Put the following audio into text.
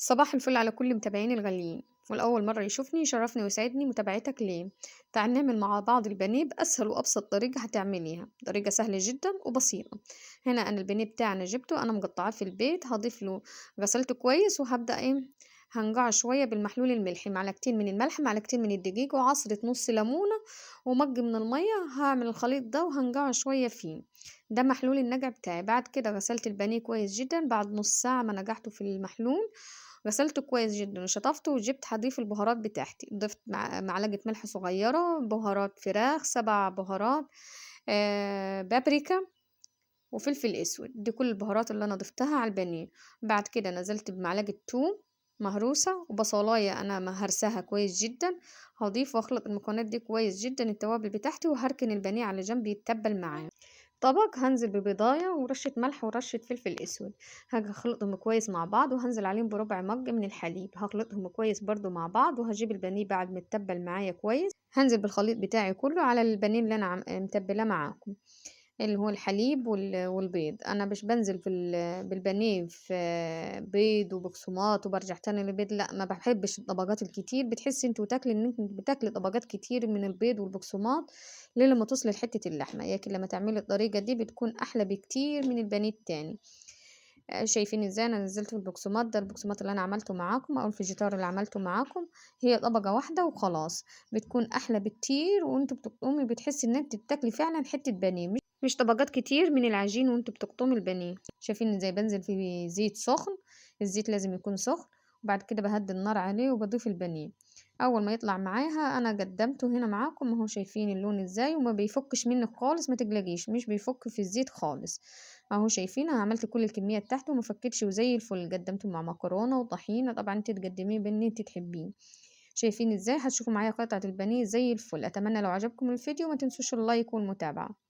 صباح الفل على كل متابعيني الغاليين، والأول مرة يشوفني يشرفني ويسعدني متابعتك ليه. تعال نعمل مع بعض البانيه بأسهل وأبسط طريقة هتعمليها، طريقة سهلة جدا وبسيطة. هنا أنا البانيه بتاعنا جبته، أنا مقطعاه في البيت، هضيف له غسلته كويس وهبدأ هنقعه شوية بالمحلول الملحي، معلقتين من الملح معلقتين من الدقيق وعصرة نص ليمونة ومج من المية. هعمل الخليط ده وهنقعه شوية فيه. ده محلول النقع بتاعي. بعد كده غسلت البانيه كويس جدا، بعد نص ساعة ما نقعته في المحلول غسلته كويس جدا وشطفته وجبت هضيف البهارات بتاعتي. ضفت معلقة ملح صغيرة، بهارات فراخ 7 بهارات، بابريكا وفلفل اسود. دي كل البهارات اللي انا ضفتها على البانيه. بعد كده نزلت بمعلقة توم مهروسة وبصلاية انا مهرساها كويس جدا. هضيف واخلط المكونات دي كويس جدا التوابل بتاعتي، وهركن البانيه على جنب يتبل معايا. طبق هنزل ببيضاية ورشة ملح ورشة فلفل اسود. هاجي اخلطهم كويس مع بعض وهنزل عليهم بربع مج من الحليب. هخلطهم كويس برضو مع بعض، وهجيب البانيه بعد ما يتبل معايا كويس هنزل بالخليط بتاعي كله على البانيه اللي انا متبلاه معاكم، اللي هو الحليب والبيض. انا مش بنزل بالبانيه في بيض وبقسماط وبرجع تاني للبيض، لا ما بحبش الطبقات الكتير. بتحسي انت وتاكلي ان انت بتاكلي طبقات كتير من البيض والبقسماط لما توصلي لحته اللحمه، لكن لما تعملي الطريقه دي بتكون احلى بكتير من البانيه التاني. شايفين ازاي انا نزلت في البقسماط ده، البقسماط اللي انا عملته معاكم او الفيجيتار اللي عملته معاكم. هي طبقه واحده وخلاص، بتكون احلى بكتير. وانتوا بتقومي بتحسي ان انت بتاكلي فعلا حته بانيه، مش طبقات كتير من العجين وانتوا بتقطمي البانيه. شايفين ازاي بنزل في زيت سخن، الزيت لازم يكون سخن. وبعد كده بهدي النار عليه وبضيف البانيه. اول ما يطلع معاها انا قدمته هنا معاكم اهو، شايفين اللون ازاي وما بيفكش منك خالص، ما تقلقيش مش بيفك في الزيت خالص. اهو شايفين انا عملت كل الكميه بتاعته وما فكتش وزي الفل. قدمته مع مكرونه وطحينه، طبعا انت تقدميه باللي انت تحبيه. شايفين ازاي؟ هتشوفوا معايا قطعه البانيه زي الفل. اتمنى لو عجبكم الفيديو ما تنسوش اللايك والمتابعه.